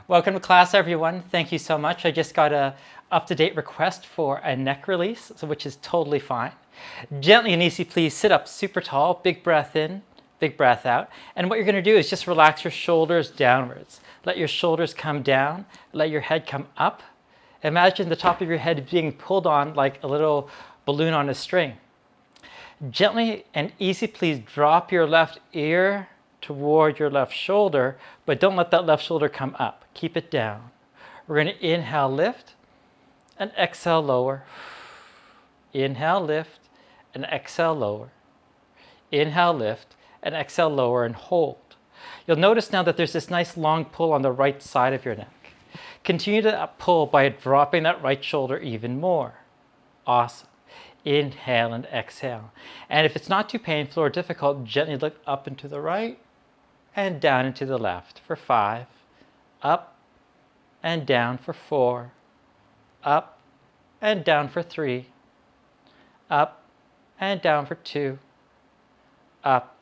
Welcome to class, everyone. Thank you so much. I just got a up-to-date request for a neck release, which is totally fine. Gently and easy, please sit up super tall, big breath in, big breath out. And what you're going to do is just relax your shoulders downwards. Let your shoulders come down, let your head come up. Imagine the top of your head being pulled on like a little balloon on a string. Gently and easy, please drop your left ear toward your left shoulder, but don't let that left shoulder come up. Keep it down. We're going to inhale, lift, and exhale, lower. Inhale, lift, and exhale, lower. Inhale, lift, and exhale, lower, and hold. You'll notice now that there's this nice long pull on the right side of your neck. Continue to pull by dropping that right shoulder even more. Awesome. Inhale and exhale. And if it's not too painful or difficult, gently look up and to the right and down and to the left for 5. Up and down for 4. Up and down for 3. Up and down for 2. Up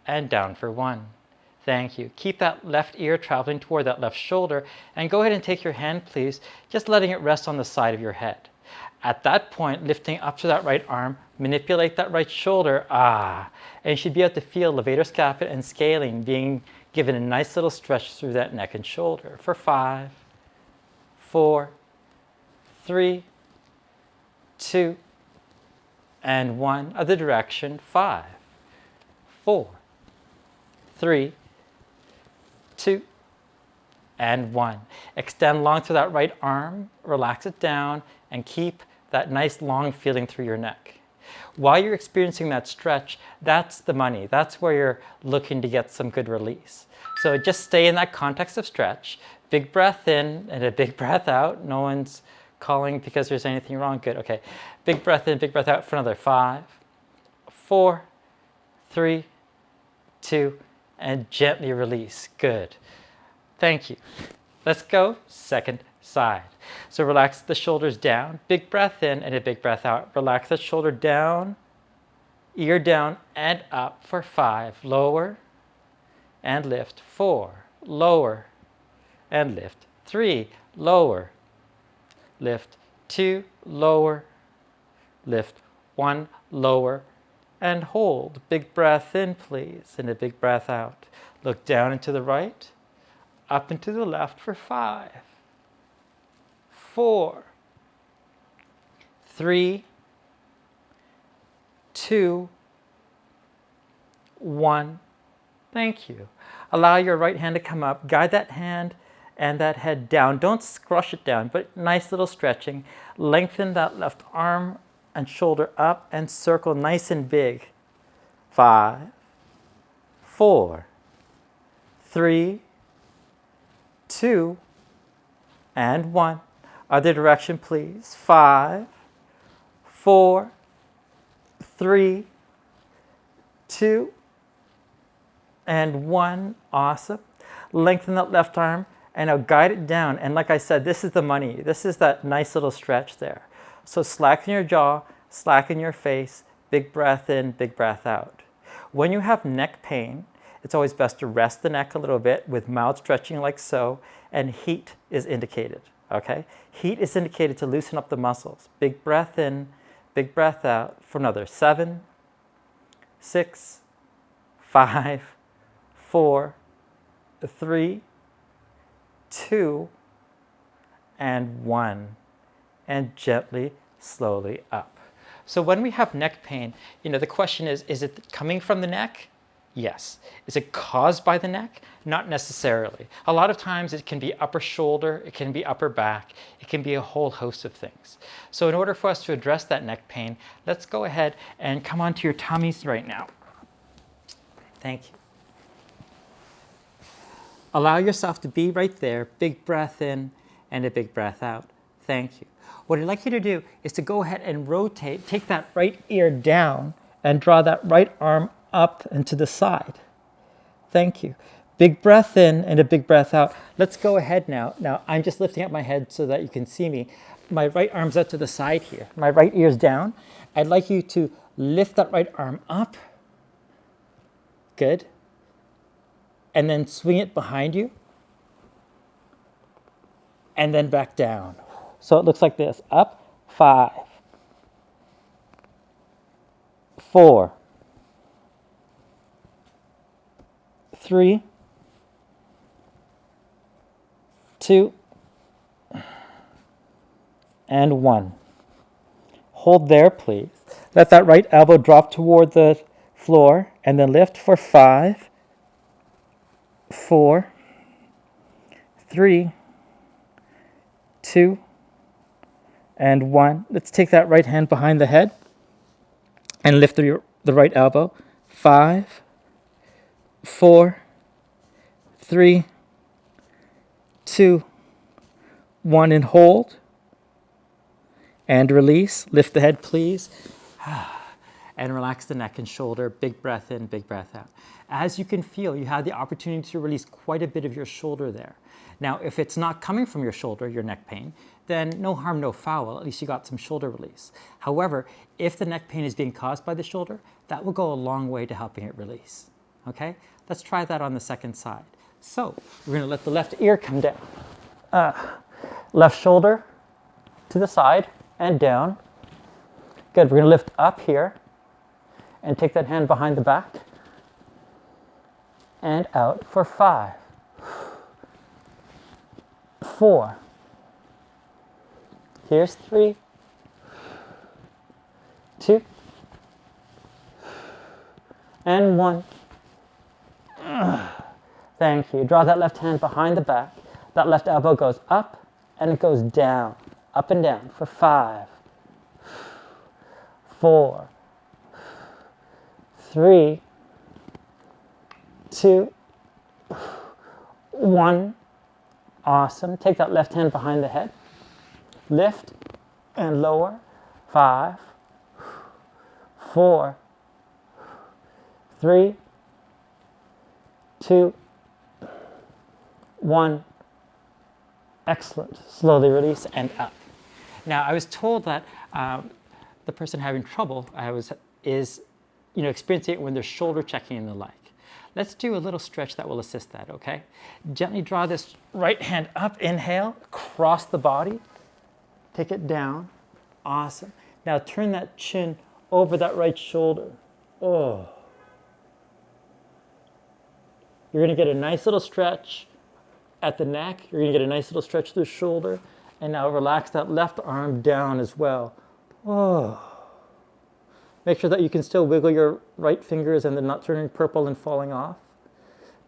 and down for 1. Thank you. Keep that left ear traveling toward that left shoulder, and go ahead and take your hand, please, just letting it rest on the side of your head. At that point, lifting up to that right arm, manipulate that right shoulder, and you should be able to feel levator scapula and scalene being given a nice little stretch through that neck and shoulder for 5, 4, 3, 2, and 1. Other direction, 5, 4, 3, 2, and 1. Extend long to that right arm, relax it down, and keep that nice long feeling through your neck. While you're experiencing that stretch, that's the money. That's where you're looking to get some good release. So just stay in that context of stretch. Big breath in and a big breath out. No one's calling because there's anything wrong. Good. Okay. Big breath in, big breath out for another 5, 4, 3, 2, and gently release. Good. Thank you. Let's go second side. So relax the shoulders down, big breath in and a big breath out. Relax the shoulder down, ear down and up for 5. Lower and lift. 4. Lower and lift. 3. Lower. Lift. 2. Lower. Lift. 1. Lower and hold. Big breath in, please, and a big breath out. Look down and to the right, up and to the left for 5, 4, 3, 2, 1. Thank you. Allow your right hand to come up. Guide that hand and that head down. Don't crush it down, but nice little stretching. Lengthen that left arm and shoulder up and circle nice and big. 5, 4, 3, 2, and 1. Other direction, please. 5, 4, 3, 2, and 1. Awesome. Lengthen that left arm and now guide it down. And like I said, this is the money. This is that nice little stretch there. So slacken your jaw, slacken your face, big breath in, big breath out. When you have neck pain, it's always best to rest the neck a little bit with mild stretching like so, and heat is indicated, okay? Heat is indicated to loosen up the muscles. Big breath in, big breath out for another 7, 6, 5, 4, 3, 2, and 1. And gently, slowly up. So when we have neck pain, the question is it coming from the neck? Yes. Is it caused by the neck? Not necessarily. A lot of times it can be upper shoulder, it can be upper back, it can be a whole host of things. So in order for us to address that neck pain, let's go ahead and come onto your tummies right now. Thank you. Allow yourself to be right there, big breath in and a big breath out. Thank you. What I'd like you to do is to go ahead and rotate, take that right ear down and draw that right arm up and to the side. Thank you. Big breath in and a big breath out. Let's go ahead now. Now, I'm just lifting up my head so that you can see me. My right arm's out to the side here. My right ear's down. I'd like you to lift that right arm up. Good. And then swing it behind you. and then back down. So it looks like this. Up, 5, 4, 3, 2, and 1. Hold there, please. Let that right elbow drop toward the floor, and then lift for 5, 4, 3, 2, and 1. Let's take that right hand behind the head and lift the right elbow. 5, 4, 3, 2, 1, and hold. And release. Lift the head, please. And relax the neck and shoulder. Big breath in, big breath out. As you can feel, you have the opportunity to release quite a bit of your shoulder there. Now, if it's not coming from your shoulder, your neck pain, then no harm, no foul. At least you got some shoulder release. However, if the neck pain is being caused by the shoulder, that will go a long way to helping it release. Okay? Let's try that on the second side. So, we're going to let the left ear come down. Left shoulder to the side and down. Good. We're going to lift up here and take that hand behind the back and out for 5, 4. Here's 3, 2, and 1. Thank you. Draw that left hand behind the back. That left elbow goes up and it goes down, up and down for 5, 4, 3, 2, 1. Awesome. Take that left hand behind the head. Lift and lower. 5, 4, 3, 2, 1. Excellent. Slowly release and up. Now, I was told that the person having trouble is experiencing it when they're shoulder checking and the like. Let's do a little stretch that will assist that, okay? Gently draw this right hand up, inhale, cross the body, take it down. Awesome. Now turn that chin over that right shoulder. Oh. You're going to get a nice little stretch at the neck. You're going to get a nice little stretch to the shoulder. And now relax that left arm down as well. Oh. Make sure that you can still wiggle your right fingers and they're not turning purple and falling off.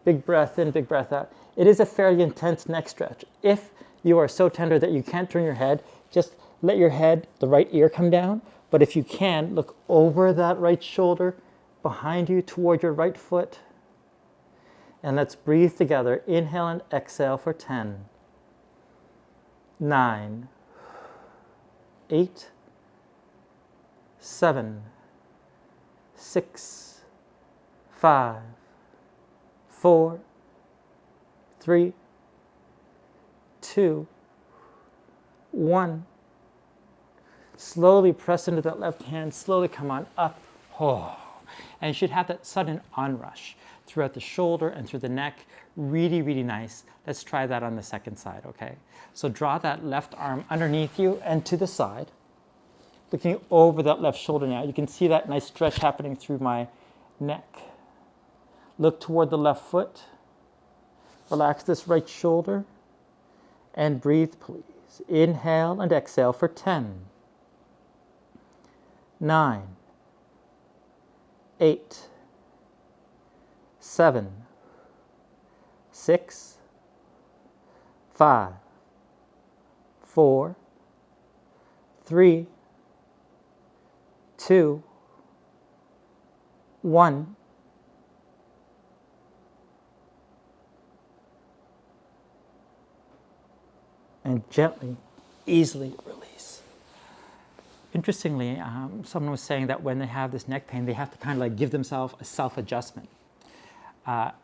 Big breath in, big breath out. It is a fairly intense neck stretch. If you are so tender that you can't turn your head, just let your head, the right ear come down. But if you can, look over that right shoulder, behind you toward your right foot. And let's breathe together. Inhale and exhale for 10, 9, 8, 7, 6, 5, 4, 3, 2, 1. Slowly press into that left hand. Slowly come on up. Oh. And you should have that sudden onrush throughout the shoulder and through the neck. Really, really nice. Let's try that on the second side, okay? So draw that left arm underneath you and to the side. Looking over that left shoulder now. You can see that nice stretch happening through my neck. Look toward the left foot. Relax this right shoulder. And breathe, please. Inhale and exhale for 10, 9, 8, 7, 6, 5, 4, 3, 2, 1. And gently, easily release. Interestingly, someone was saying that when they have this neck pain, they have to kind of like give themselves a self-adjustment. I'd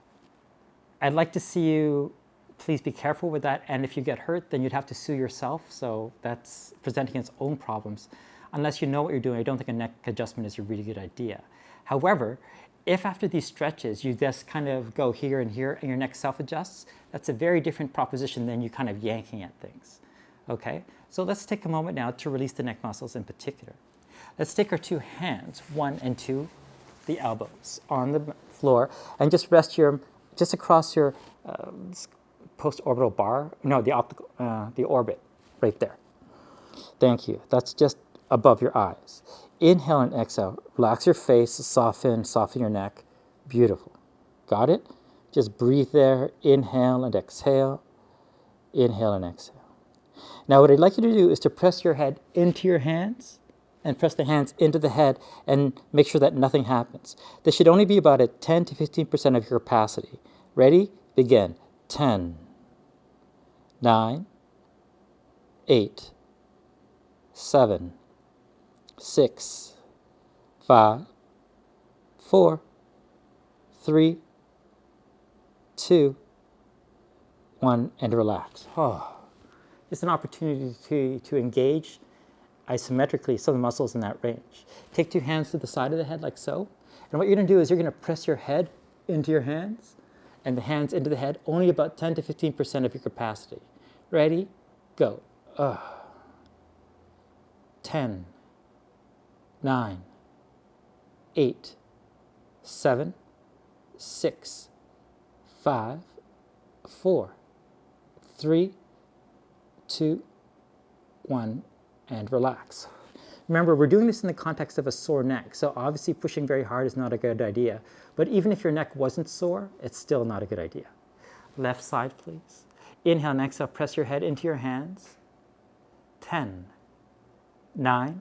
like to see you please be careful with that, and if you get hurt, then you'd have to sue yourself, so that's presenting its own problems. Unless you know what you're doing, I don't think a neck adjustment is a really good idea. However, If after these stretches you just kind of go here and here and your neck self-adjusts, that's a very different proposition than you kind of yanking at things. Okay, so let's take a moment now to release the neck muscles in particular. Let's take our two hands, 1 and 2, the elbows on the floor, and just rest just across your post-orbital bar, no, the orbit, right there. Thank you. That's just above your eyes. Inhale and exhale. Relax your face, soften your neck. Beautiful. Got it? Just breathe there. Inhale and exhale. Inhale and exhale. Now what I'd like you to do is to press your head into your hands and press the hands into the head and make sure that nothing happens. This should only be about at 10 to 15% of your capacity. Ready? Begin. 10, 9, 8, 7, 6, 5, 4, 3, 2, 1, and relax. Oh. It's an opportunity to engage isometrically some of the muscles in that range. Take two hands to the side of the head like so. And what you're going to do is you're going to press your head into your hands and the hands into the head, only about 10 to 15% of your capacity. Ready? Go. 10, 9, 8, 7, 6, 5, 4, 3, 2, 1, and relax. Remember, we're doing this in the context of a sore neck, so obviously pushing very hard is not a good idea. But even if your neck wasn't sore, it's still not a good idea. Left side, please. Inhale and exhale, press your head into your hands. 10, 9,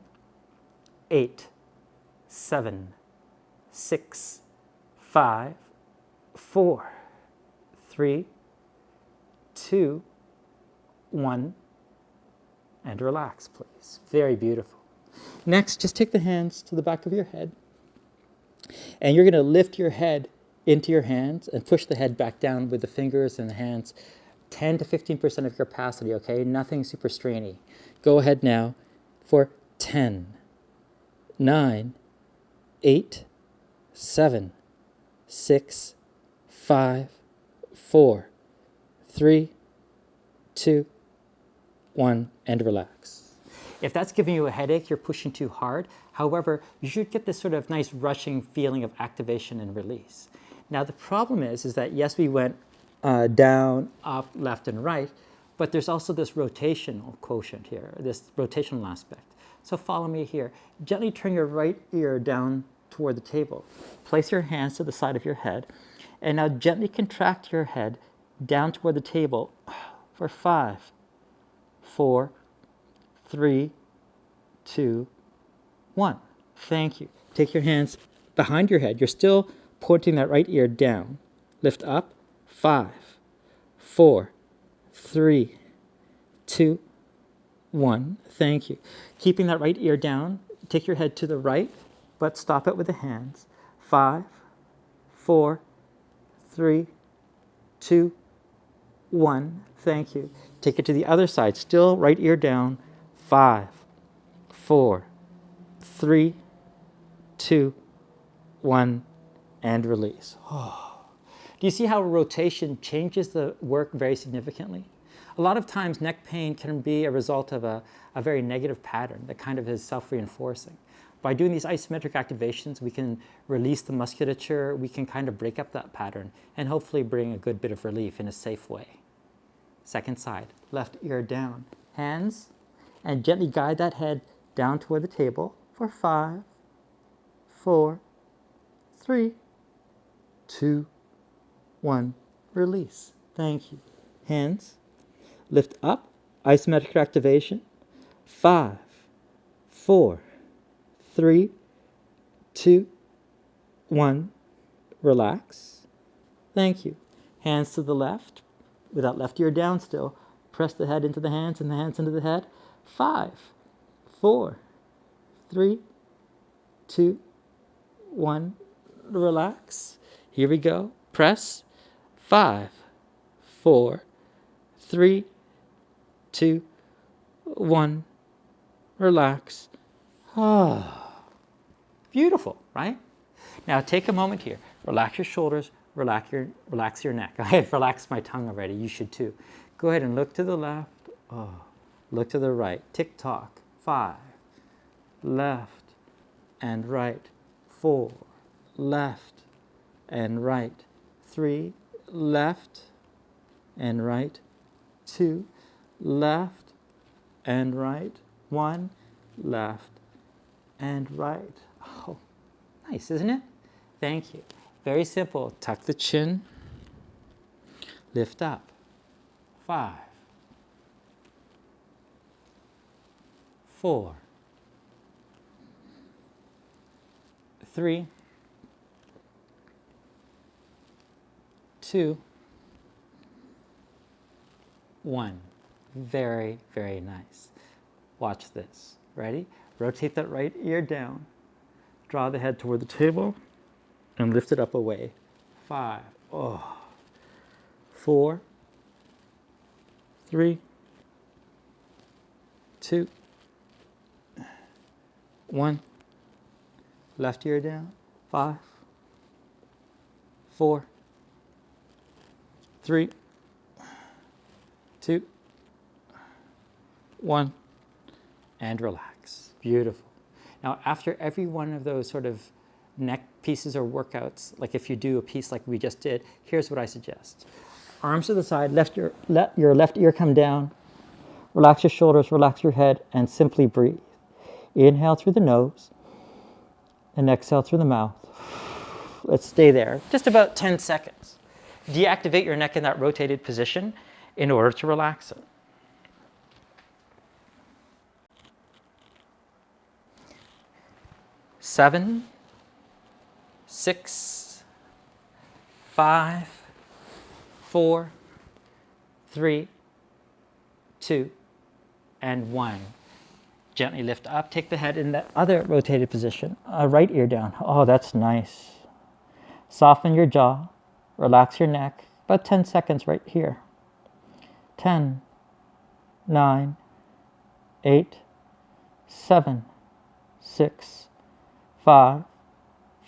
8, 7, 6, 5, 4, 3, 2, 1, and relax, please. Very beautiful. Next, just take the hands to the back of your head, and you're going to lift your head into your hands and push the head back down with the fingers and the hands, 10 to 15% of your capacity, okay? Nothing super strainy. Go ahead now for 10, 9, 8, 7, 6, 5, 4, 3, 2, 1, and relax. If that's giving you a headache, you're pushing too hard. However, you should get this sort of nice rushing feeling of activation and release. Now the problem is that yes, we went down, up, left, and right, but there's also this rotational quotient here, this rotational aspect. So follow me here. Gently turn your right ear down toward the table. Place your hands to the side of your head, and now gently contract your head down toward the table for 5, 4, 3, 2, 1. Thank you. Take your hands behind your head. You're still pointing that right ear down. Lift up. 5, 4, 3, 2, 1. Thank you. Keeping that right ear down, take your head to the right, but stop it with the hands. 5, 4, 3, 2, 1. Thank you. Take it to the other side. Still right ear down. 5, 4, 3, 2, 1, and release. Oh. Do you see how rotation changes the work very significantly? A lot of times neck pain can be a result of a very negative pattern that kind of is self-reinforcing. By doing these isometric activations, we can release the musculature, we can kind of break up that pattern, and hopefully bring a good bit of relief in a safe way. Second side, left ear down. Hands, and gently guide that head down toward the table for 5, 4, 3, 2, 1. Release. Thank you. Hands, lift up, isometric activation. 5, 4, 3, 2, 1. Relax. Thank you. Hands to the left, with that left ear down still. Press the head into the hands and the hands into the head. 5, 4, 3, 2, 1. Relax. Here we go. Press. 5, 4, 3, 2, 1. Relax. Ah, beautiful, right? Now take a moment here. Relax your shoulders, relax your neck. I have relaxed my tongue already. You should too. Go ahead and look to the left. Oh, look to the right. Tick tock. 5. Left and right. 4. Left and right. 3. Left and right. 2. Left and right. 1. Left and right. Oh, nice, isn't it? Thank you. Very simple. Tuck the chin. Lift up. 5. 4. 3. 2. 1. Very, very nice. Watch this. Ready? Rotate that right ear down. Draw the head toward the table and lift it up away. 5. Oh. 4. 3. 2. 1. Left ear down. 5. 4. 3. 2. 1. And relax. Beautiful. Now, after every one of those sort of neck pieces or workouts, like if you do a piece like we just did, here's what I suggest. Arms to the side, let your left ear come down. Relax your shoulders, relax your head, and simply breathe. Inhale through the nose and exhale through the mouth. Let's stay there, just about 10 seconds. Deactivate your neck in that rotated position in order to relax it. Seven, 6, 5, 4, 3, 2, and 1. Gently lift up. Take the head in that other rotated position. Right ear down. Oh, that's nice. Soften your jaw. Relax your neck. About 10 seconds right here. 10, 9, 8, 7, 6, 5,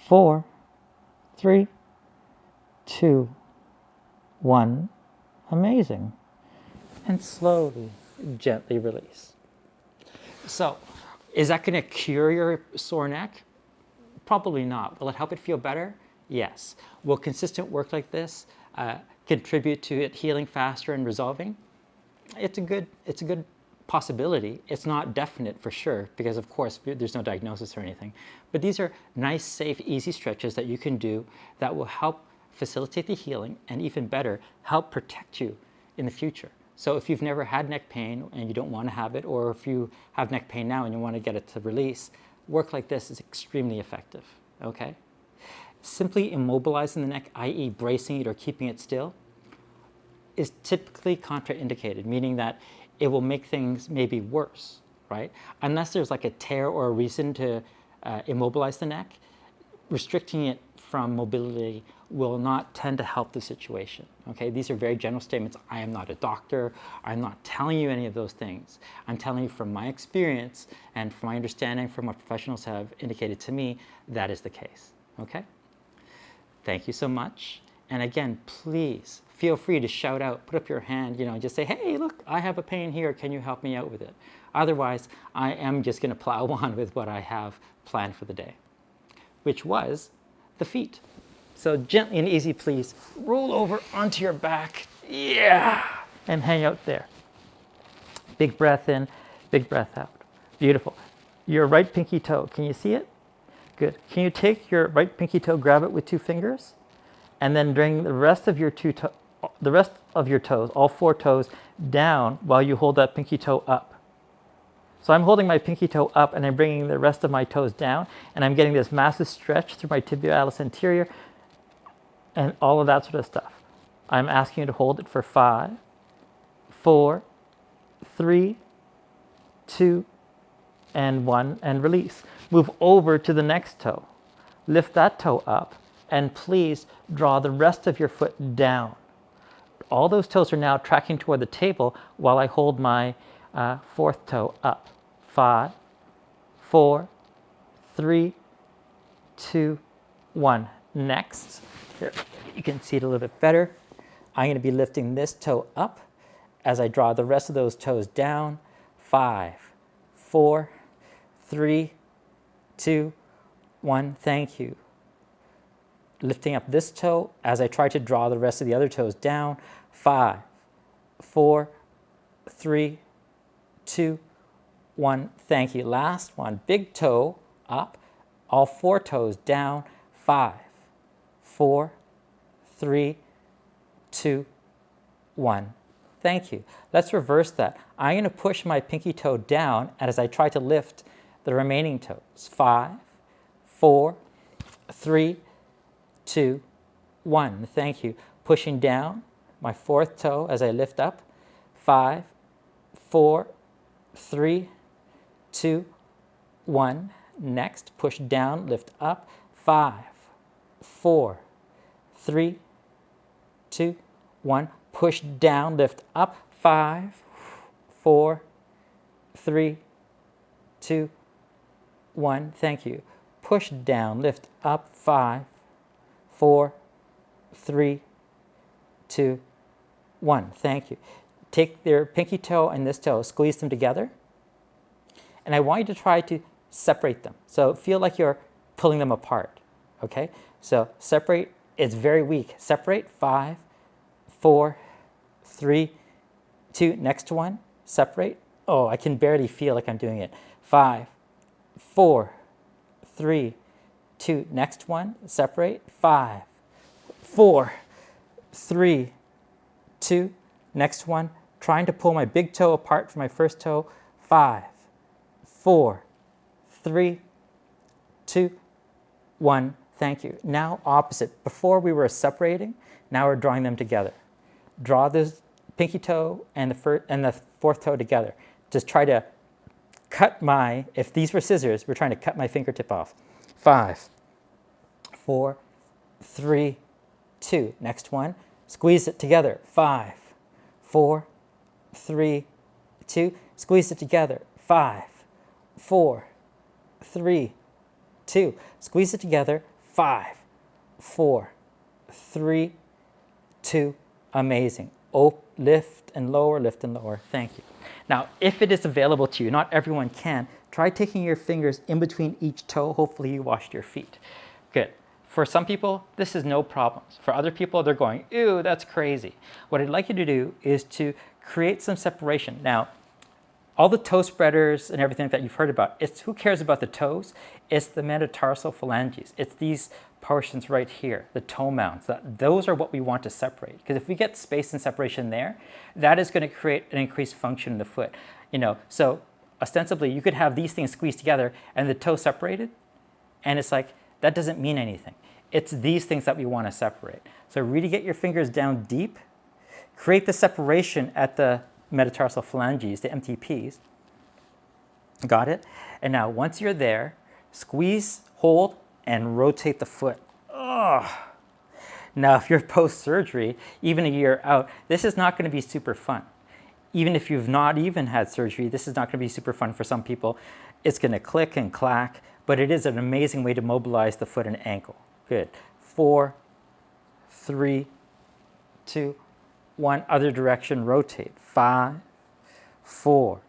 4, 3, 2, 1. Amazing. And slowly, gently release. So, is that going to cure your sore neck? Probably not. Will it help it feel better? Yes. Will consistent work like this contribute to it healing faster and resolving? It's a good possibility. It's not definite for sure, because of course there's no diagnosis or anything. But these are nice, safe, easy stretches that you can do that will help facilitate the healing and even better, help protect you in the future. So if you've never had neck pain and you don't want to have it, or if you have neck pain now and you want to get it to release, work like this is extremely effective, okay? Simply immobilizing the neck, i.e. bracing it or keeping it still, is typically contraindicated, meaning that it will make things maybe worse, right? Unless there's like a tear or a reason to immobilize the neck, restricting it from mobility will not tend to help the situation, okay? These are very general statements. I am not a doctor. I'm not telling you any of those things. I'm telling you from my experience and from my understanding from what professionals have indicated to me, that is the case, okay? Thank you so much. And again, please feel free to shout out, put up your hand, just say, hey, look, I have a pain here. Can you help me out with it? Otherwise, I am just going to plow on with what I have planned for the day, which was the feet. So gently and easy, please roll over onto your back. Yeah. And hang out there. Big breath in, big breath out. Beautiful. Your right pinky toe, can you see it? Good. Can you take your right pinky toe, grab it with 2 fingers, and then bring the rest of your toes, all 4 toes, down while you hold that pinky toe up. So I'm holding my pinky toe up and I'm bringing the rest of my toes down, and I'm getting this massive stretch through my tibialis anterior and all of that sort of stuff. I'm asking you to hold it for 5, 4, 3, 2, and 1, and release. Move over to the next toe. Lift that toe up, and please draw the rest of your foot down. All those toes are now tracking toward the table while I hold my 4th toe up. 5, 4, 3, 2, 1. Next, here, you can see it a little bit better. I'm going to be lifting this toe up as I draw the rest of those toes down. 5, 4, 3, 2, 1. Thank you. Lifting up this toe as I try to draw the rest of the other toes down. 5, 4, 3, 2, 1. Thank you. Last one. Big toe up. All 4 toes down. 5, 4, 3, 2, 1. Thank you. Let's reverse that. I'm going to push my pinky toe down as I try to lift the remaining toes. 5, 4, 3, 2, 1. Thank you. Pushing down my 4th toe as I lift up. 5, 4, 3, 2, 1. Next, push down, lift up. 5, 4, 3, 2, 1. Push down, lift up. 5, 4, 3, 2, 1. Thank you. Push down, lift up. 5, 4, 3, 2, 1. Thank you. Take your pinky toe and this toe, squeeze them together. And I want you to try to separate them. So feel like you're pulling them apart. Okay? So separate. It's very weak. Separate. 5, 4, 3, 2. Next one. Separate. Oh, I can barely feel like I'm doing it. 5, 4, 3, 2. Next one. Separate. 5, 4, 3, 2. Next one. Trying to pull my big toe apart from my first toe. 5, 4, 3, 2, 1. Thank you. Now opposite. Before we were separating, now we're drawing them together. Draw the pinky toe and the 4th toe together. Just try to cut my, if these were scissors, we're trying to cut my fingertip off. 5, 4, 3, 2. Next one. Squeeze it together. 5, 4, 3, 2. Squeeze it together. 5, 4, 3, 2. Squeeze it together. 5, 4, 3, 2. Amazing. Lift and lower, lift and lower. Thank you. Now, if it is available to you, not everyone can, try taking your fingers in between each toe. Hopefully you washed your feet. Good. For some people, this is no problems. For other people, they're going, ew, that's crazy. What I'd like you to do is to create some separation. Now, all the toe spreaders and everything that you've heard about, it's who cares about the toes? It's the metatarsal phalanges. It's these portions right here, the toe mounds. Those are what we want to separate. Because if we get space and separation there, that is going to create an increased function in the foot. So ostensibly, you could have these things squeezed together and the toe separated, and it's like, that doesn't mean anything. It's these things that we want to separate. So really get your fingers down deep, create the separation at the metatarsal phalanges, the MTPs. Got it? And now once you're there, squeeze, hold, and rotate the foot. Ugh. Now if you're post-surgery, even a year out, this is not going to be super fun. Even if you've not even had surgery, this is not going to be super fun for some people. It's going to click and clack, but it is an amazing way to mobilize the foot and ankle. Good. 4, 3, 2, 1. Other direction, rotate. 5, 4,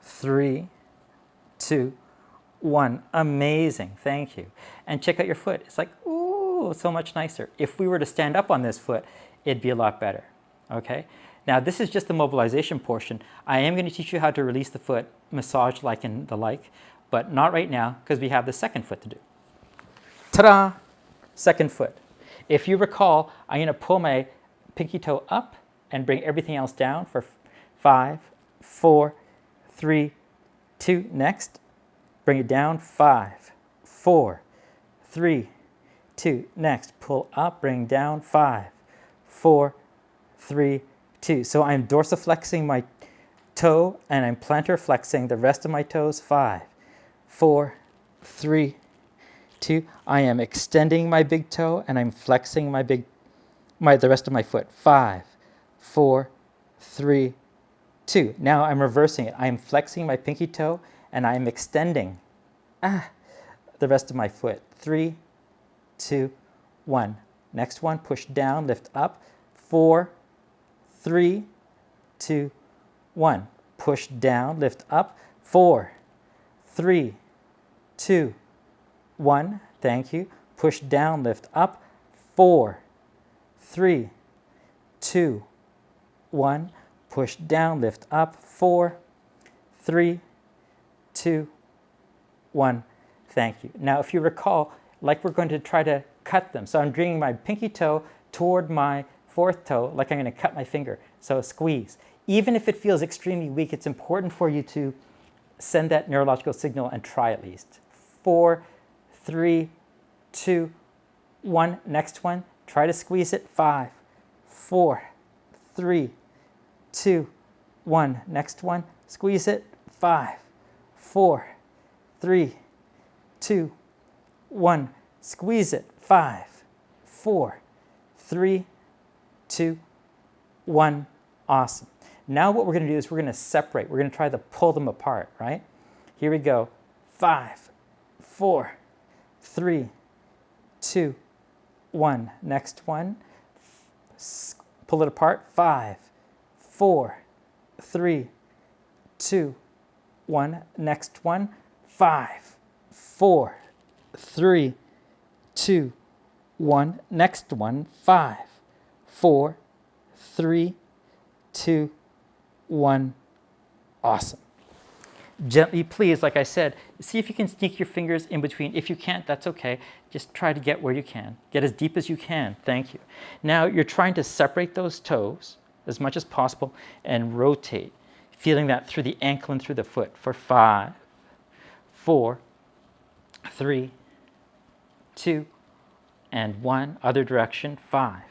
3, 2, 1. Amazing. Thank you. And check out your foot. It's like, ooh, so much nicer. If we were to stand up on this foot, it'd be a lot better. Okay? Now, this is just the mobilization portion. I am going to teach you how to release the foot, massage like and the like, but not right now because we have the second foot to do. Ta-da! Second foot. If you recall, I'm going to pull my pinky toe up and bring everything else down for 5, 4, 3, 2. Next, bring it down. 5, 4, 3, 2. Next, pull up, bring down. 5, 4, 3, 2. So I'm dorsiflexing my toe and I'm plantar flexing the rest of my toes. 5, 4, 3, 2. I am extending my big toe and I'm flexing the rest of my foot. 5, 4, 3, 2. Now I'm reversing it. I'm flexing my pinky toe and I'm extending the rest of my foot. 3, 2, 1. Next one, push down, lift up. 4, 3, 2, 1. Push down, lift up. 4, 3, 2, 1. Thank you. Push down, lift up. 4, 3, 2, 1. Push down, lift up. 4, 3, 2, 1. Thank you. Now, if you recall, like we're going to try to cut them. So I'm bringing my pinky toe toward my fourth toe, like I'm going to cut my finger. So squeeze. Even if it feels extremely weak, it's important for you to send that neurological signal and try at least. 4, 3, 2, 1. Next one, try to squeeze it. 5, 4, 3, 2, 1. Next one, squeeze it. 5, 4, 3, 2, 1. Squeeze it. 5, 4, 3, 2, 1. Awesome. Now what we're going to do is we're going to separate. We're going to try to pull them apart, right? Here we go. 5, 4, 3, 2, 1. Next one. Pull it apart. 5, 4, 3, 2, 1. Next one. 5, 4, 3, 2, 1. Next one. 5, 4, 3, 2, 1. Awesome. Gently, please, like I said, see if you can sneak your fingers in between. If you can't, that's okay. Just try to get where you can. Get as deep as you can. Thank you. Now you're trying to separate those toes as much as possible and rotate, feeling that through the ankle and through the foot for 5, 4, 3, 2, and 1. Other direction. 5,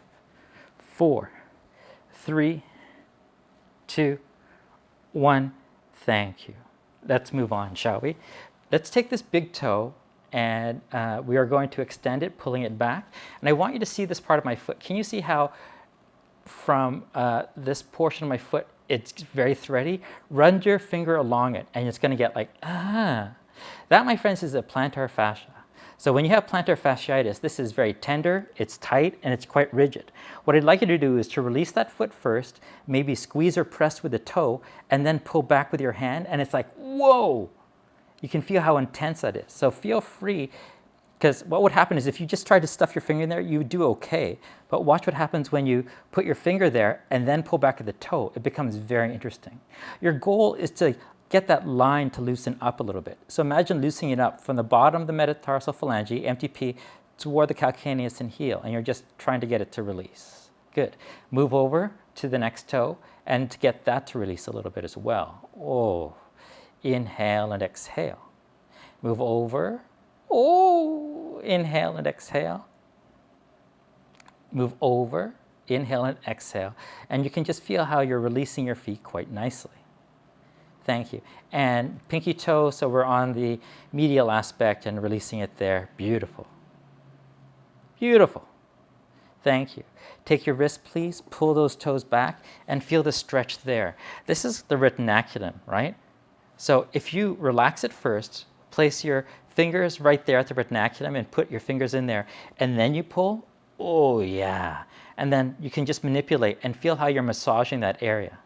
4, 3, 2, 1. Thank you. Let's move on, shall we? Let's take this big toe and we are going to extend it, pulling it back. And I want you to see this part of my foot. Can you see how from this portion of my foot, it's very thready? Run your finger along it and it's going to get like, ah. That, my friends, is a plantar fascia. So when you have plantar fasciitis, this is very tender, it's tight, and it's quite rigid. What I'd like you to do is to release that foot first, maybe squeeze or press with the toe, and then pull back with your hand, and it's like, whoa! You can feel how intense that is. So feel free, because what would happen is if you just tried to stuff your finger in there, you would do okay. But watch what happens when you put your finger there and then pull back at the toe. It becomes very interesting. Your goal is to get that line to loosen up a little bit. So imagine loosening it up from the bottom of the metatarsal phalange, MTP, toward the calcaneus and heel, and you're just trying to get it to release. Good. Move over to the next toe and to get that to release a little bit as well. Oh, inhale and exhale. Move over. Oh, inhale and exhale. Move over, inhale and exhale. And you can just feel how you're releasing your feet quite nicely. Thank you. And pinky toe, so we're on the medial aspect and releasing it there. Beautiful. Beautiful. Thank you. Take your wrist, please. Pull those toes back and feel the stretch there. This is the retinaculum, right? So if you relax it first, place your fingers right there at the retinaculum and put your fingers in there, and then you pull. Oh, yeah. And then you can just manipulate and feel how you're massaging that area.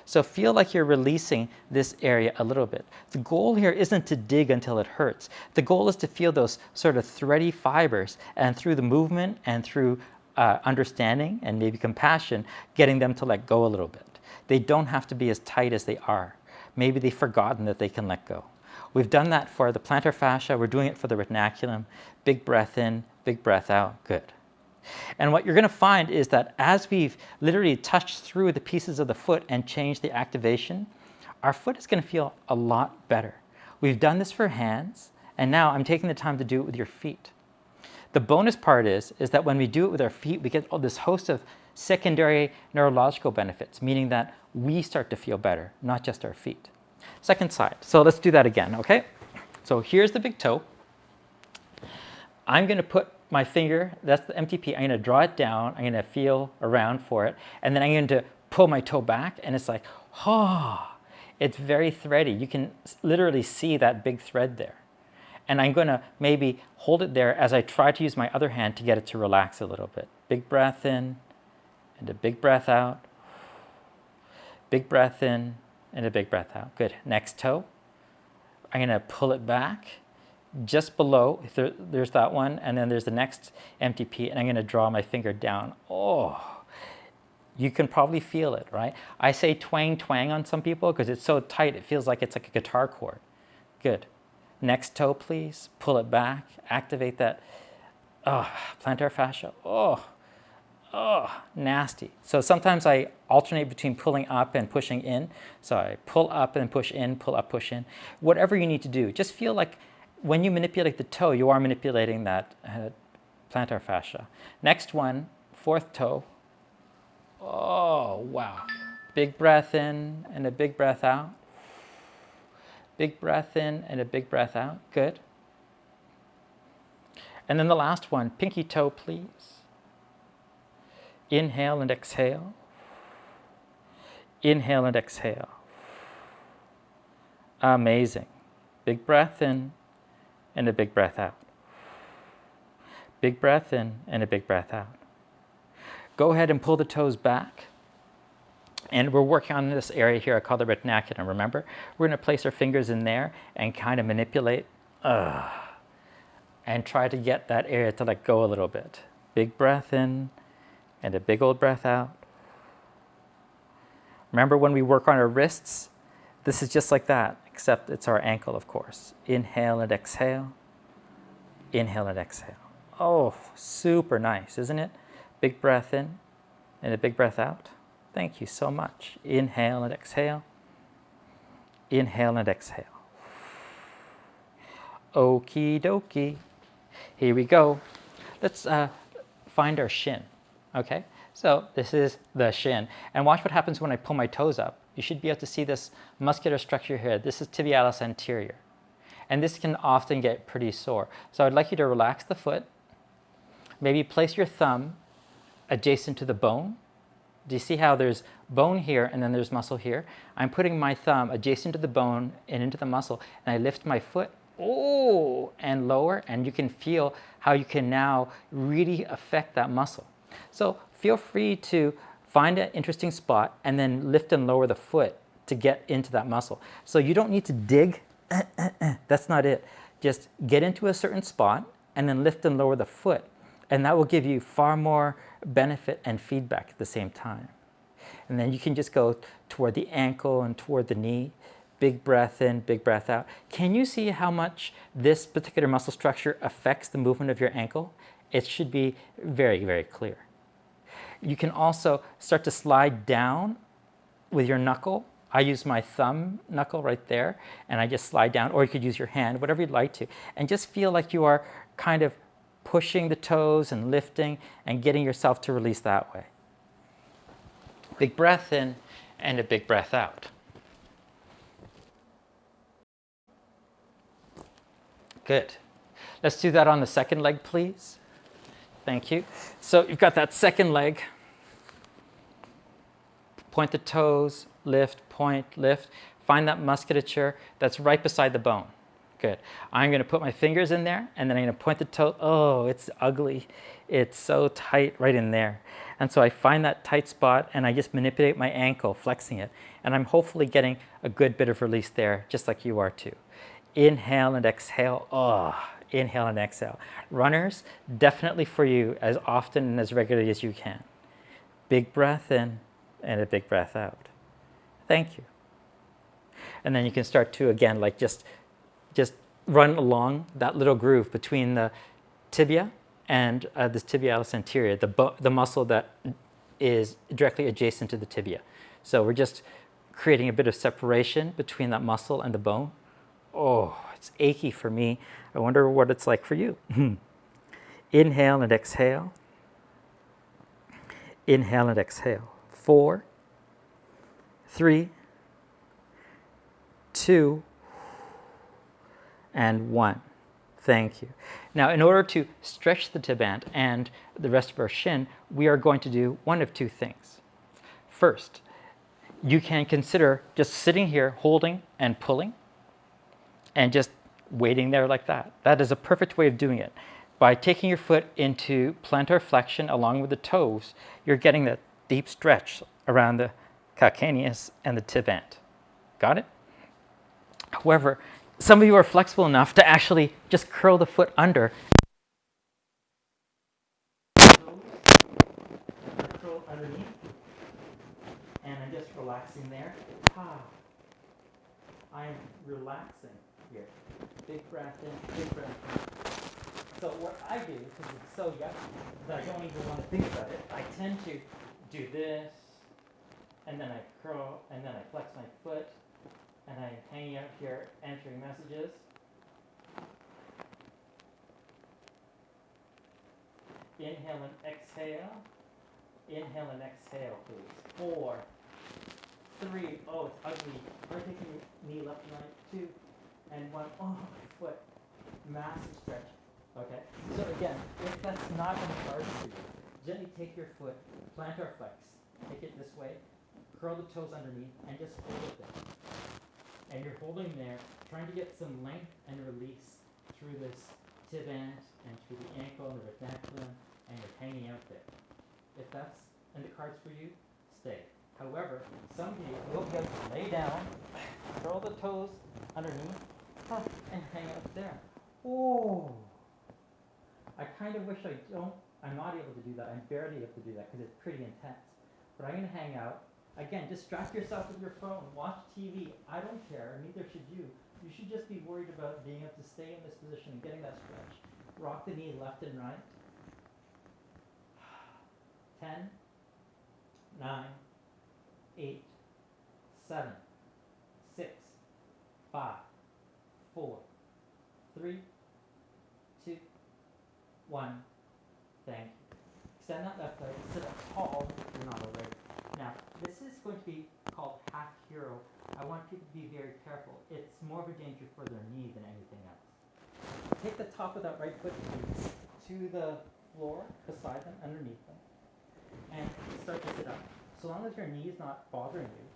So feel like you're releasing this area a little bit. The goal here isn't to dig until it hurts. The goal is to feel those sort of thready fibers, and through the movement and through understanding and maybe compassion, getting them to let go a little bit. They don't have to be as tight as they are. Maybe they've forgotten that they can let go. We've done that for the plantar fascia. We're doing it for the retinaculum. Big breath in, big breath out. Good. And what you're going to find is that as we've literally touched through the pieces of the foot and changed the activation, our foot is going to feel a lot better. We've done this for hands, and now I'm taking the time to do it with your feet. The bonus part is that when we do it with our feet, we get all this host of secondary neurological benefits, meaning that we start to feel better, not just our feet. Second side. So let's do that again, okay? So here's the big toe. I'm going to put my finger, that's the MTP, I'm going to draw it down, I'm going to feel around for it, and then I'm going to pull my toe back, and it's like, oh, it's very thready. You can literally see that big thread there. And I'm going to maybe hold it there as I try to use my other hand to get it to relax a little bit. Big breath in and a big breath out. Big breath in and a big breath out. Good. Next toe. I'm going to pull it back just below. There's that one, and then there's the next MTP, and I'm going to draw my finger down. Oh, you can probably feel it, right? I say twang, twang on some people because it's so tight, it feels like it's like a guitar chord. Good. Next toe, please. Pull it back. Activate that plantar fascia. Oh, nasty. So sometimes I alternate between pulling up and pushing in. So I pull up and push in, pull up, push in. Whatever you need to do, just feel like when you manipulate the toe, you are manipulating that plantar fascia. Next one, fourth toe. Oh, wow. Big breath in and a big breath out. Big breath in and a big breath out. Good. And then the last one, pinky toe, please. Inhale and exhale. Inhale and exhale. Amazing. Big breath in and a big breath out. Big breath in and a big breath out. Go ahead and pull the toes back. And we're working on this area here I call the retinaculum. Remember? We're going to place our fingers in there and kind of manipulate and try to get that area to let go a little bit. Big breath in and a big old breath out. Remember when we work on our wrists? This is just like that, except it's our ankle, of course. Inhale and exhale. Inhale and exhale. Oh, super nice, isn't it? Big breath in and a big breath out. Thank you so much. Inhale and exhale. Inhale and exhale. Okie dokie. Here we go. Let's find our shin. Okay, so this is the shin. And watch what happens when I pull my toes up. You should be able to see this muscular structure here. This is tibialis anterior. And this can often get pretty sore. So I'd like you to relax the foot. Maybe place your thumb adjacent to the bone. Do you see how there's bone here and then there's muscle here? I'm putting my thumb adjacent to the bone and into the muscle, and I lift my foot, and lower, and you can feel how you can now really affect that muscle. So feel free to find an interesting spot and then lift and lower the foot to get into that muscle. So you don't need to dig, that's not it. Just get into a certain spot and then lift and lower the foot, and that will give you far more benefit and feedback at the same time. And then you can just go toward the ankle and toward the knee. Big breath in, big breath out. Can you see how much this particular muscle structure affects the movement of your ankle? It should be very, very clear. You can also start to slide down with your knuckle. I use my thumb knuckle right there, and I just slide down, or you could use your hand, whatever you'd like to, and just feel like you are kind of pushing the toes and lifting and getting yourself to release that way. Big breath in and a big breath out. Good. Let's do that on the second leg, please. Thank you. So you've got that second leg. Point the toes, lift, point, lift. Find that musculature that's right beside the bone. Good. I'm going to put my fingers in there, and then I'm going to point the toe. Oh, it's ugly. It's so tight right in there. And so I find that tight spot, and I just manipulate my ankle, flexing it. And I'm hopefully getting a good bit of release there, just like you are too. Inhale and exhale. Oh, inhale and exhale. Runners, definitely for you as often and as regularly as you can. Big breath in and a big breath out. Thank you. And then you can start to, again, like just run along that little groove between the tibia and this tibialis anterior, the muscle that is directly adjacent to the tibia. So we're just creating a bit of separation between that muscle and the bone. Oh, it's achy for me. I wonder what it's like for you. Inhale and exhale. Inhale and exhale. 4, 3, 2, and 1. Thank you. Now, in order to stretch the tibant and the rest of our shin, we are going to do one of two things. First, you can consider just sitting here, holding and pulling, and just waiting there like that. That is a perfect way of doing it. By taking your foot into plantar flexion along with the toes, you're getting that deep stretch around the calcaneus and the tib ant. Got it? However, some of you are flexible enough to actually just curl the foot under. Curl underneath. And I'm just relaxing there. I'm relaxing here. Big breath in, big breath in. So what I do, because it's so yucky that I don't even want to think about it, I tend to do this, and then I curl, and then I flex my foot, and I'm hanging out here answering messages. Inhale and exhale. Inhale and exhale, please. 4, 3, oh, it's ugly. Taking your knee left and right, 2, and 1. Oh, my foot. Massive stretch. Okay, so again, if that's not in the cards for you, gently take your foot, plantar flex, take it this way, curl the toes underneath, and just hold it there. And you're holding there, trying to get some length and release through this tib ant and through the ankle and the retinaculum, and you're hanging out there. If that's in the cards for you, stay. However, some of you will be able to lay down, curl the toes underneath, and hang out there. Oh! I kind of wish I'm not able to do that. I'm barely able to do that because it's pretty intense. But I'm going to hang out. Again, distract yourself with your phone. Watch TV. I don't care. Neither should you. You should just be worried about being able to stay in this position and getting that stretch. Rock the knee left and right. 10, 9, 8, 7, 6, 5, 4, 3, 2, 1. Thank you. Extend that left leg, sit up tall if you're not already. Now, this is going to be called half hero. I want people to be very careful. It's more of a danger for their knee than anything else. Take the top of that right foot to the floor beside them, underneath them, and start to sit up. So long as your knee is not bothering you,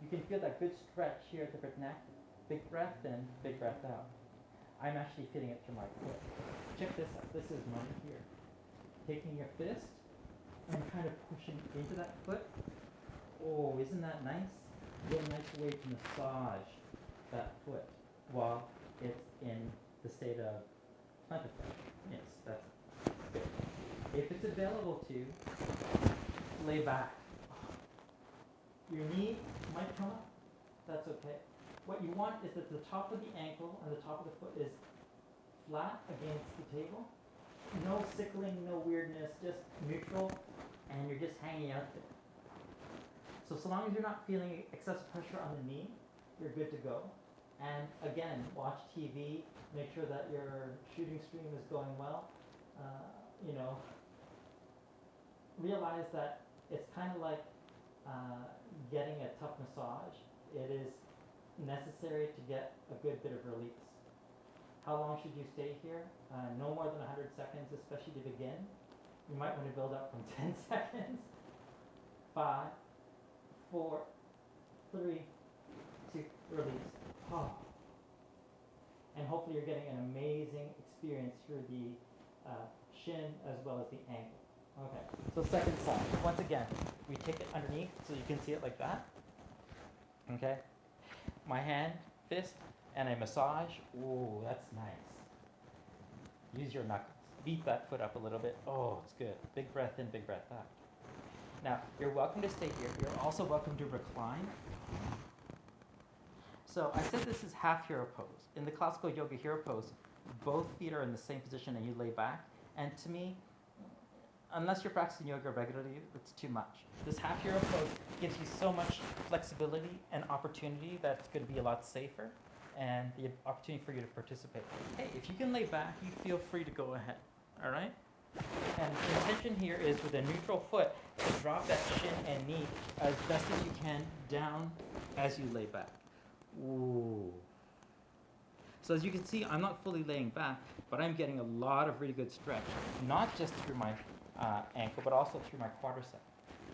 you can feel that good stretch here at the neck. Big breath in, big breath out. I'm actually feeling it through my foot. Check this out. This is mine here. Taking your fist and kind of pushing into that foot. Oh, isn't that nice? Get a nice way to massage that foot while it's in the state of plantar flexion. Yes, that's good. If it's available to, lay back. Your knee might come up. That's okay. What you want is that the top of the ankle and the top of the foot is flat against the table. No sickling, no weirdness, just neutral, and you're just hanging out there. So long as you're not feeling excessive pressure on the knee, you're good to go. And again, watch TV, make sure that your shooting stream is going well. Realize that it's kind of like getting a tough massage. It is necessary to get a good bit of release. How long should you stay here? No more than 100 seconds, especially to begin. You might want to build up from 10 seconds. 5, 4, 3, 2, release. Oh. And hopefully you're getting an amazing experience through the shin as well as the ankle. Okay, so second side. Once again, we take it underneath so you can see it like that. Okay, my hand, fist, and I massage. Ooh, that's nice. Use your knuckles. Beat that foot up a little bit. Oh, it's good. Big breath in, big breath out. Now, you're welcome to stay here. You're also welcome to recline. So I said this is half hero pose. In the classical yoga hero pose, both feet are in the same position and you lay back. And to me, unless you're practicing yoga regularly, it's too much. This half hero pose gives you so much flexibility and opportunity that it's going to be a lot safer and the opportunity for you to participate. Hey, if you can lay back, you feel free to go ahead, all right? And the intention here is with a neutral foot to drop that shin and knee as best as you can down as you lay back. Ooh. So as you can see, I'm not fully laying back, but I'm getting a lot of really good stretch, not just through my ankle, but also through my quadricep.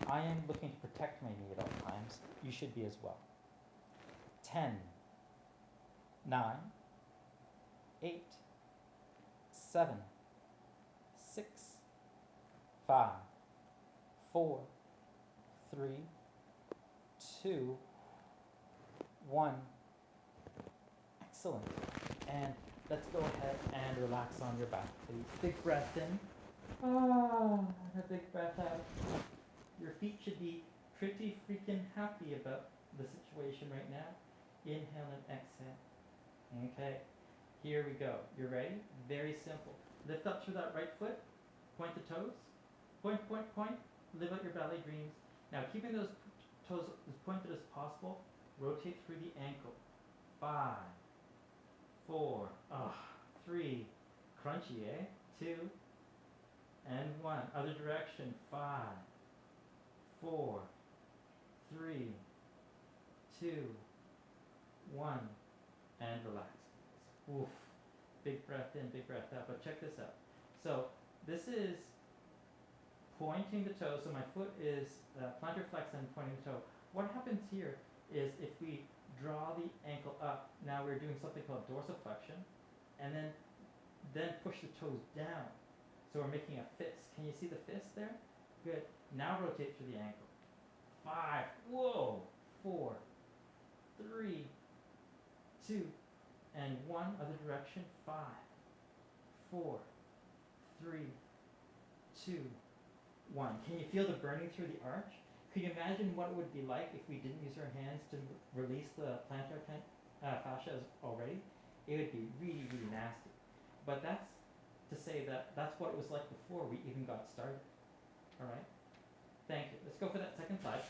I am looking to protect my knee at all times. You should be as well. 10, 9, 8, 7, 6, 5, 4, 3, 2, 1. Excellent. And let's go ahead and relax on your back, please. Big breath in. And a big breath out. Your feet should be pretty freaking happy about the situation right now. Inhale and exhale. Okay, here we go. You ready? Very simple. Lift up through that right foot. Point the toes. Point, point, point. Live out your ballet dreams. Now, keeping those toes as pointed as possible, rotate through the ankle. 5, 4, 3, crunchy, eh? 2, and 1. Other direction. 5, 4, 3, 2, 1, and relax. Oof. Big breath in, big breath out. But check this out. So this is pointing the toe. So my foot is plantar flex and pointing the toe. What happens here is if we draw the ankle up, now we're doing something called dorsiflexion, and then push the toes down. So we're making a fist. Can you see the fist there? Good. Now rotate through the ankle. 5, whoa, 4, 3, 2, and 1. Other direction. 5, 4, 3, 2, 1. Can you feel the burning through the arch? Could you imagine what it would be like if we didn't use our hands to release the plantar fascia already? It would be really, really nasty. But that's to say that that's what it was like before we even got started. All right? Thank you. Let's go for that second side.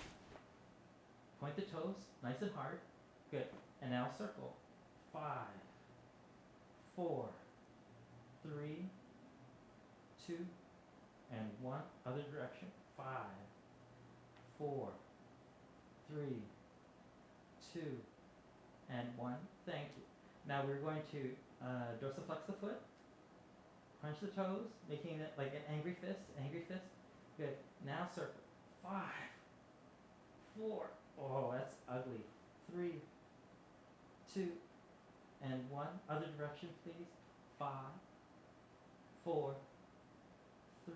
Point the toes, nice and hard. Good. And now circle. 5, 4, 3, 2, and 1. Other direction. 5, 4, 3, 2, and 1. Thank you. Now we're going to dorsiflex the foot, punch the toes, making it like an angry fist. Angry fist. Good. Now circle. 5, 4. Oh, that's ugly. 3, 2, and 1. Other direction, please. 5, 4, 3,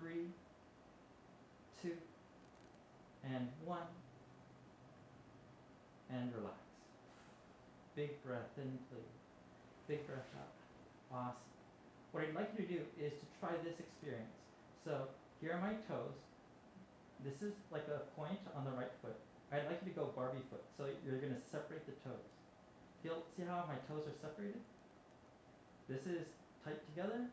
2, and 1. And relax. Big breath in, please. Big breath out. Awesome. What I'd like you to do is to try this experience. So here are my toes. This is like a point on the right foot. I'd like you to go Barbie foot. So you're going to separate the toes. See how my toes are separated? This is tight together.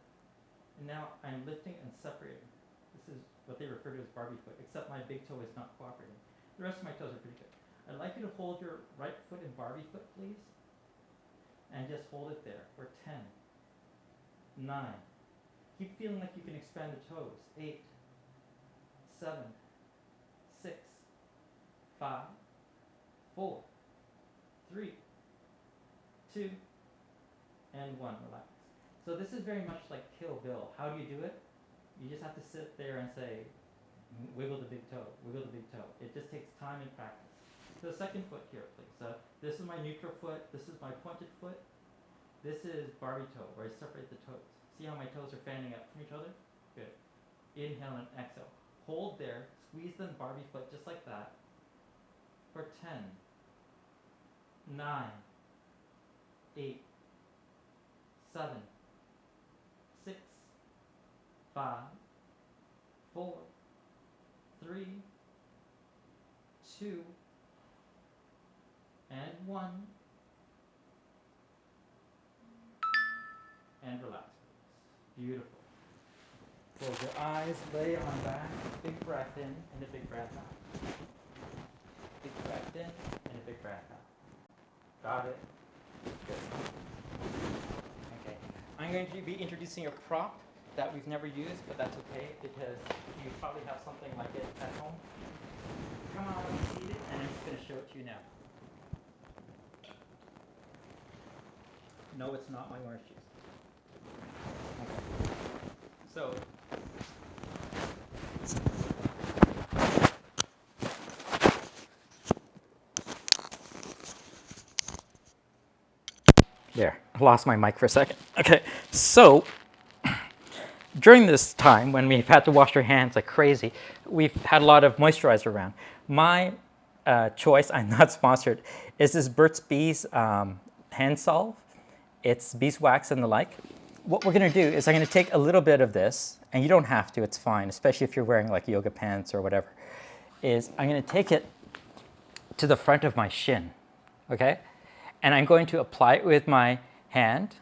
And now I'm lifting and separating. This is what they refer to as Barbie foot, except my big toe is not cooperating. The rest of my toes are pretty good. I'd like you to hold your right foot in Barbie foot, please. And just hold it there for 10, 9. Keep feeling like you can expand the toes. 8, 7, 6, 5, 4, 3, 2, and 1. Relax. So this is very much like Kill Bill. How do you do it? You just have to sit there and say, wiggle the big toe, wiggle the big toe. It just takes time and practice. So the second foot here, please. So this is my neutral foot. This is my pointed foot. This is Barbie toe, where I separate the toes. See how my toes are fanning up from each other? Good. Inhale and exhale. Hold there. Squeeze the Barbie foot just like that for 10, 9, 8, 7, 6, 5, 4, 3, 2, and 1. And relax. Beautiful. Close your eyes, lay on back, big breath in and a big breath out. Big breath in and a big breath out. Got it? Good. Okay. I'm going to be introducing a prop that we've never used, but that's okay because you probably have something like it at home. Come on, be seated, and I'm just going to show it to you now. No, it's not my orange juice. Okay. So, There, I lost my mic for a second. Okay, so during this time when we've had to wash our hands like crazy, we've had a lot of moisturizer around. My choice, I'm not sponsored, is this Burt's Bees hand salve. It's beeswax and the like. What we're going to do is I'm going to take a little bit of this, and you don't have to, it's fine, especially if you're wearing like yoga pants or whatever, is I'm going to take it to the front of my shin, okay? And I'm going to apply it with my hand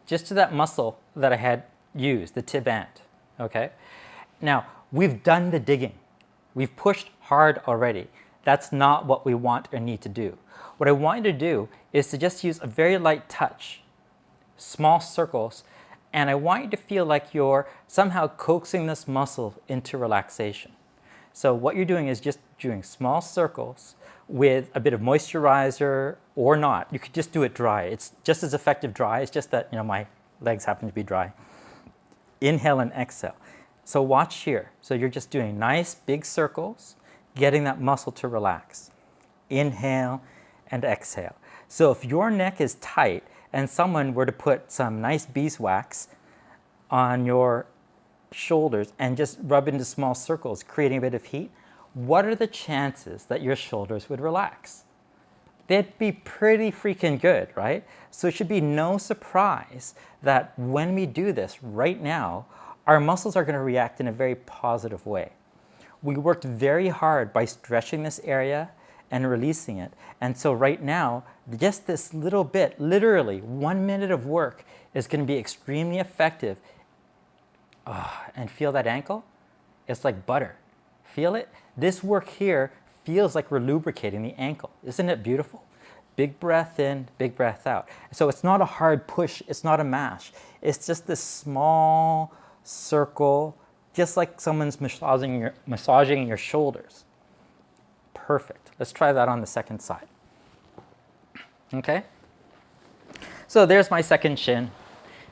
just to that muscle that I had used, the tib ant, okay? Now, we've done the digging. We've pushed hard already. That's not what we want or need to do. What I want you to do is to just use a very light touch, small circles, and I want you to feel like you're somehow coaxing this muscle into relaxation. So what you're doing is just doing small circles with a bit of moisturizer or not. You could just do it dry. It's just as effective dry. It's just that, my legs happen to be dry. Inhale and exhale. So watch here. So you're just doing nice big circles, getting that muscle to relax. Inhale and exhale. So if your neck is tight and someone were to put some nice beeswax on your shoulders and just rub into small circles, creating a bit of heat, what are the chances that your shoulders would relax? They'd be pretty freaking good, right? So it should be no surprise that when we do this right now, our muscles are going to react in a very positive way. We worked very hard by stretching this area and releasing it. And so right now, just this little bit, literally 1 minute of work is going to be extremely effective. And feel that ankle? It's like butter. Feel it? This work here feels like we're lubricating the ankle. Isn't it beautiful? Big breath in, big breath out. So it's not a hard push, it's not a mash. It's just this small circle, just like someone's massaging your shoulders. Perfect. Let's try that on the second side. Okay? So there's my second shin.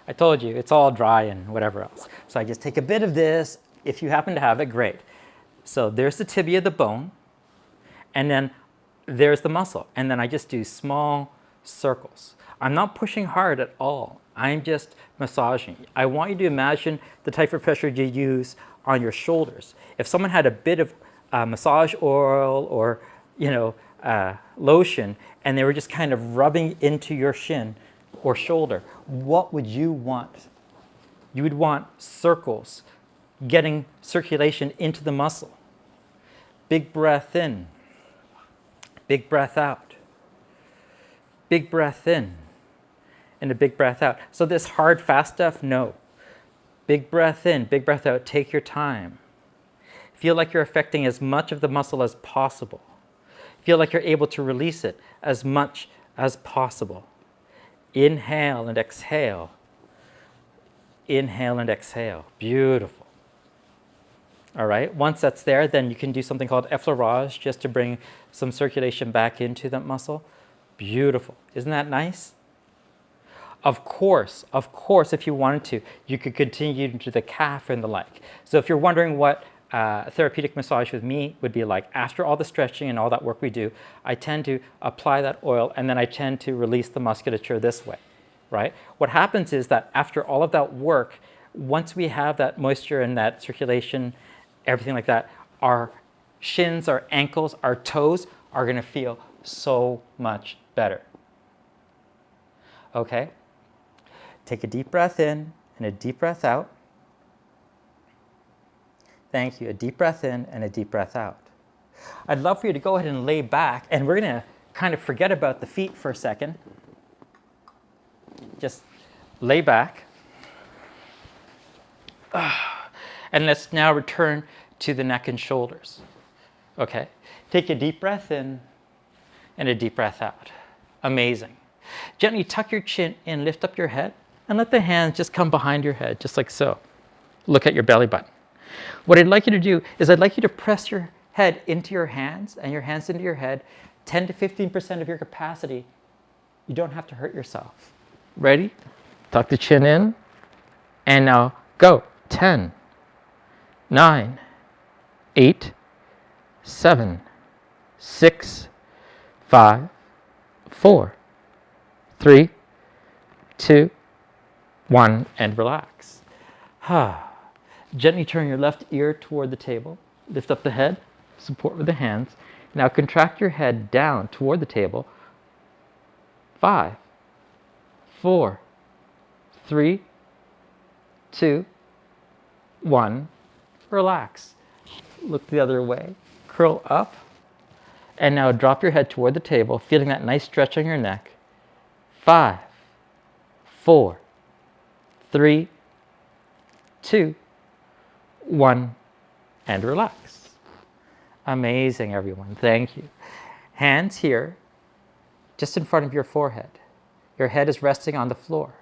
I told you, it's all dry and whatever else. So I just take a bit of this. If you happen to have it, great. So there's the tibia, the bone, and then there's the muscle. And then I just do small circles. I'm not pushing hard at all. I'm just massaging. I want you to imagine the type of pressure you use on your shoulders. If someone had a bit of massage oil or, lotion, and they were just kind of rubbing into your shin or shoulder, what would you want? You would want circles, getting circulation into the muscle. Big breath in, big breath out, big breath in, and a big breath out. So this hard, fast stuff, no. Big breath in, big breath out, take your time. Feel like you're affecting as much of the muscle as possible. Feel like you're able to release it as much as possible. Inhale and exhale. Inhale and exhale. Beautiful. All right, once that's there, then you can do something called effleurage just to bring some circulation back into that muscle. Beautiful. Isn't that nice? Of course, if you wanted to, you could continue into the calf and the like. So if you're wondering what therapeutic massage with me would be like, after all the stretching and all that work we do, I tend to apply that oil and then I tend to release the musculature this way, right? What happens is that after all of that work, once we have that moisture and that circulation, everything like that, our shins, our ankles, our toes are going to feel so much better. Okay? Take a deep breath in and a deep breath out. Thank you. A deep breath in and a deep breath out. I'd love for you to go ahead and lay back, and we're going to kind of forget about the feet for a second. Just lay back. And let's now return to the neck and shoulders. Okay? Take a deep breath in and a deep breath out. Amazing. Gently tuck your chin in, lift up your head, and let the hands just come behind your head, just like so. Look at your belly button. What I'd like you to do is I'd like you to press your head into your hands and your hands into your head, 10 to 15% of your capacity. You don't have to hurt yourself. Ready? Tuck the chin in, and now go. 10, 9, 8, 7, 6, 5, 4, 3, 2, 1, and relax. Gently turn your left ear toward the table. Lift up the head, support with the hands. Now contract your head down toward the table. 5, 4, 3, 2, 1. Relax. Look the other way. Curl up. And now drop your head toward the table, feeling that nice stretch on your neck. 5, 4, 3, 2, 1, and relax. Amazing, everyone. Thank you. Hands here, just in front of your forehead. Your head is resting on the floor.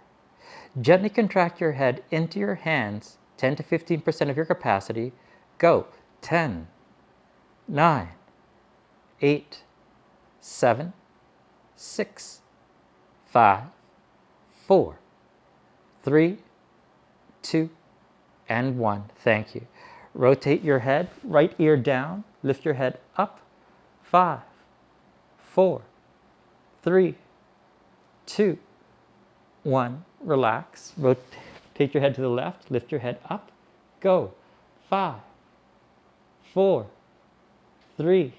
Gently contract your head into your hands, 10 to 15% of your capacity. Go. 10, 9, 8, 7, 6, 5, 4, 3, 2, and 1. Thank you. Rotate your head, right ear down, lift your head up. 5, 4, 3, 2, 1. Relax. Rotate your head to the left, lift your head up. Go. 5, 4, 3,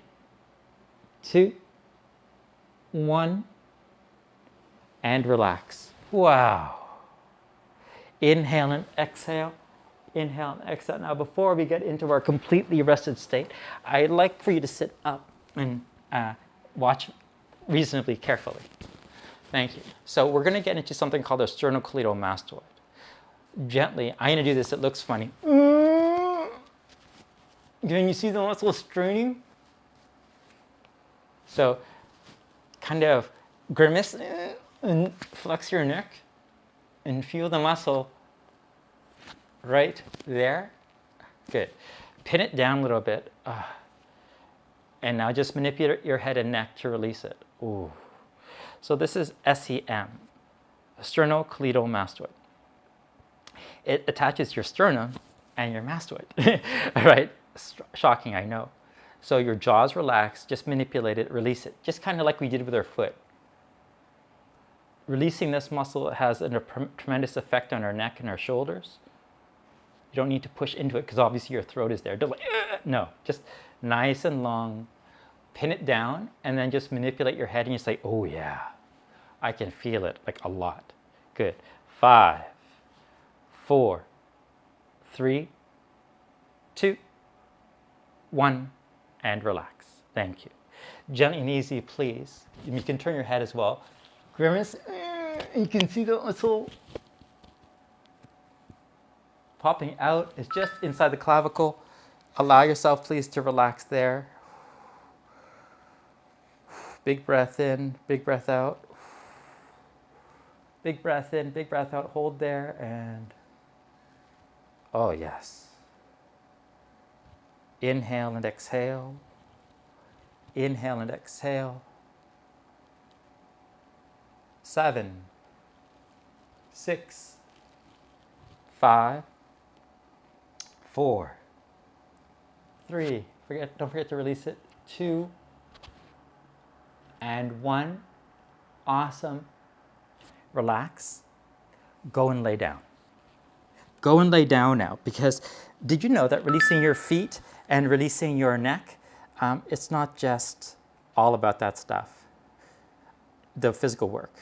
2, 1, and relax. Wow. Inhale and exhale. Inhale and exhale. Now, before we get into our completely rested state, I'd like for you to sit up and watch reasonably carefully. Thank you. So we're going to get into something called a sternocleidomastoid. Gently, I'm going to do this. It looks funny. Can you see the muscle straining? So kind of grimace and flex your neck and feel the muscle right there. Good. Pin it down a little bit. And now just manipulate your head and neck to release it. Ooh. So this is SEM, sternocleidomastoid. It attaches your sternum and your mastoid. All right. Shocking, I know. So your jaw's relaxed, just manipulate it, release it, just kind of like we did with our foot. Releasing this muscle has a tremendous effect on our neck and our shoulders. You don't need to push into it because obviously your throat is there. Don't like, no, just nice and long. Pin it down and then just manipulate your head and you say, oh yeah, I can feel it like a lot. Good. 5, 4, 3, 2, 1, and relax. Thank you. Gently and easy, please. You can turn your head as well. Grimace. You can see the muscle popping out. It's just inside the clavicle. Allow yourself, please, to relax there. Big breath in, big breath out. Big breath in, big breath out. Hold there and oh, yes. Inhale and exhale. Inhale and exhale. 7, 6, 5, 4, 3. Don't forget to release it. 2, and 1. Awesome. Relax. Go and lay down. Go and lay down now, because did you know that releasing your feet and releasing your neck, it's not just all about that stuff, the physical work.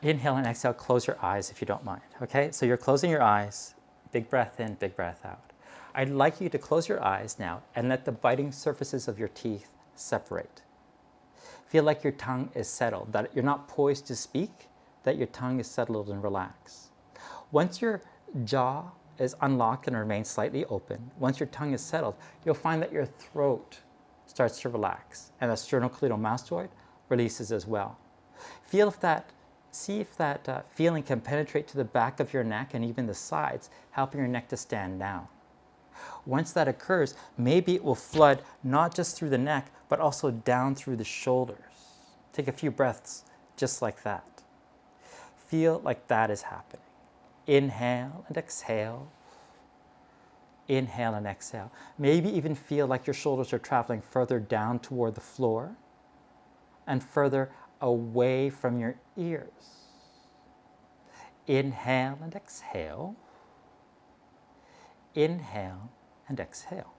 Inhale and exhale, close your eyes if you don't mind, okay? So you're closing your eyes, big breath in, big breath out. I'd like you to close your eyes now and let the biting surfaces of your teeth separate. Feel like your tongue is settled, that you're not poised to speak, that your tongue is settled and relaxed. Once your jaw is unlocked and remains slightly open, once your tongue is settled, you'll find that your throat starts to relax and the sternocleidomastoid releases as well. See if that feeling can penetrate to the back of your neck and even the sides, helping your neck to stand down. Once that occurs, maybe it will flood not just through the neck, but also down through the shoulders. Take a few breaths just like that. Feel like that is happening. Inhale and exhale. Inhale and exhale. Maybe even feel like your shoulders are traveling further down toward the floor and further away from your ears. Inhale and exhale. Inhale and exhale.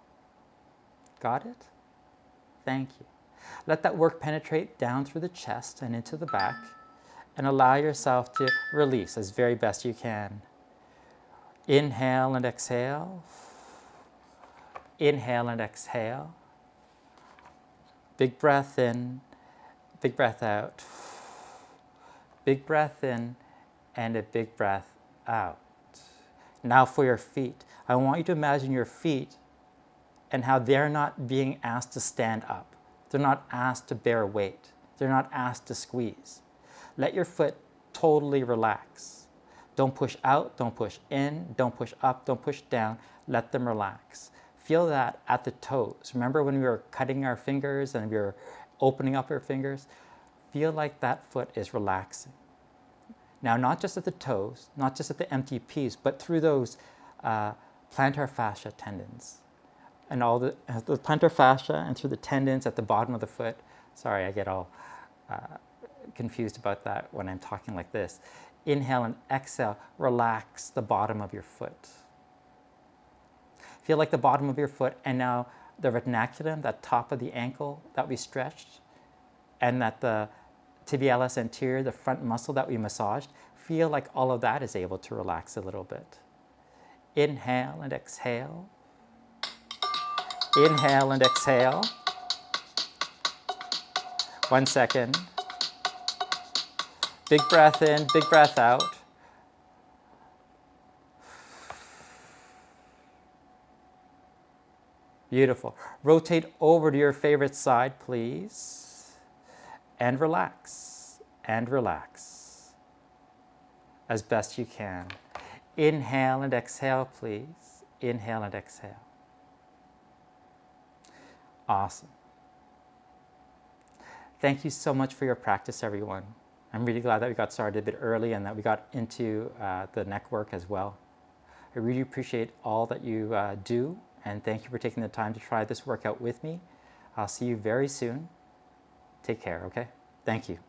Got it? Thank you. Let that work penetrate down through the chest and into the back, and allow yourself to release as very best you can. Inhale and exhale. Inhale and exhale. Big breath in, big breath out. Big breath in and a big breath out. Now for your feet. I want you to imagine your feet and how they're not being asked to stand up. They're not asked to bear weight. They're not asked to squeeze. Let your foot totally relax. Don't push out, don't push in, don't push up, don't push down. Let them relax. Feel that at the toes. Remember when we were cutting our fingers and we were opening up our fingers? Feel like that foot is relaxing. Now, not just at the toes, not just at the MTPs, but through those plantar fascia tendons. And all the plantar fascia and through the tendons at the bottom of the foot. Sorry, I get all confused about that when I'm talking like this. Inhale and exhale, relax the bottom of your foot. Feel like the bottom of your foot, and now the retinaculum, that top of the ankle that we stretched, and that the tibialis anterior, the front muscle that we massaged, feel like all of that is able to relax a little bit. Inhale and exhale. Inhale and exhale. 1 second. Big breath in, big breath out. Beautiful. Rotate over to your favorite side, please. And relax. And relax. As best you can. Inhale and exhale, please. Inhale and exhale. Awesome. Thank you so much for your practice, everyone. I'm really glad that we got started a bit early and that we got into the neck work as well. I really appreciate all that you do, and thank you for taking the time to try this workout with me. I'll see you very soon. Take care, okay? Thank you.